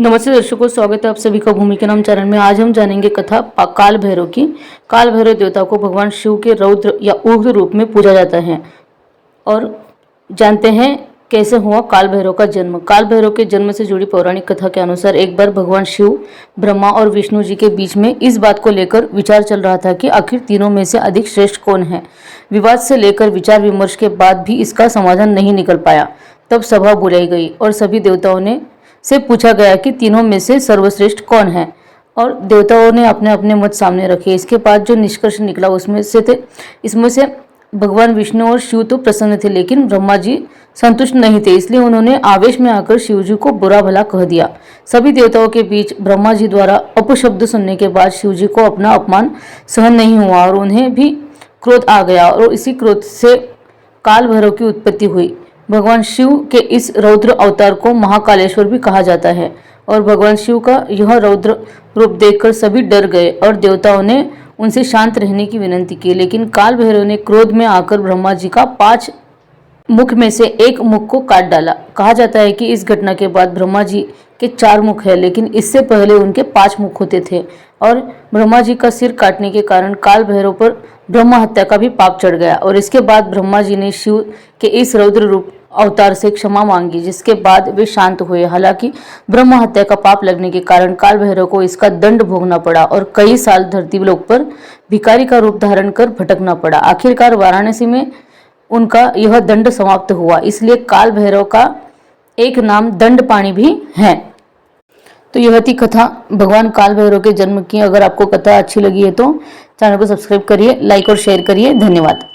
नमस्ते दर्शकों, स्वागत है आप सभी का भूमि के नाम चैनल में। आज हम जानेंगे कथा काल भैरव की। काल भैरव देवता को भगवान शिव के रौद्र या उग्र रूप में पूजा जाता है। और जानते हैं कैसे हुआ काल भैरव का जन्म। काल भैरव के जन्म से जुड़ी पौराणिक कथा के अनुसार एक बार भगवान शिव, ब्रह्मा और विष्णु जी के बीच में इस बात को लेकर विचार चल रहा था कि आखिर तीनों में से अधिक श्रेष्ठ कौन है। विवाद से लेकर विचार विमर्श के बाद भी इसका समाधान नहीं निकल पाया। तब सभा बुलाई गई और सभी देवताओं ने से पूछा गया कि तीनों में से सर्वश्रेष्ठ कौन है, और देवताओं ने अपने अपने मत सामने रखे। इसके बाद जो निष्कर्ष निकला इसमें से भगवान विष्णु और शिव तो प्रसन्न थे, लेकिन ब्रह्मा जी संतुष्ट नहीं थे। इसलिए उन्होंने आवेश में आकर शिव जी को बुरा भला कह दिया। सभी देवताओं के बीच ब्रह्मा जी द्वारा अपशब्द सुनने के बाद शिव जी को अपना अपमान सहन नहीं हुआ और उन्हें भी क्रोध आ गया, और इसी क्रोध से काल भैरव की उत्पत्ति हुई। भगवान शिव के इस रौद्र अवतार को महाकालेश्वर भी कहा जाता है, और भगवान शिव का यह रौद्र रूप देखकर सभी डर गए और देवताओं ने उनसे शांत रहने की विनती की। लेकिन काल भैरव ने क्रोध में आकर ब्रह्मा जी का 5 मुख में से एक मुख को काट डाला। कहा जाता है कि इस घटना के बाद ब्रह्मा जी के 4 मुख है, लेकिन इससे पहले उनके 5 मुख होते थे। और ब्रह्मा जी का सिर काटने के कारण काल भैरव पर ब्रह्म हत्या का भी पाप चढ़ गया, और इसके बाद ब्रह्मा जी ने शिव के इस रौद्र रूप अवतार से क्षमा मांगी, जिसके बाद वे शांत हुए। हालांकि ब्रह्म हत्या का पाप लगने के कारण काल भैरव को इसका दंड भोगना पड़ा और कई साल धरती लोक पर भिखारी का रूप धारण कर भटकना पड़ा। आखिरकार वाराणसी में उनका यह दंड समाप्त हुआ, इसलिए काल भैरव का एक नाम दंडपाणि भी है। तो यह थी कथा भगवान काल भैरव के जन्म की। अगर आपको कथा अच्छी लगी है तो चैनल को सब्सक्राइब करिए, लाइक और शेयर करिए। धन्यवाद।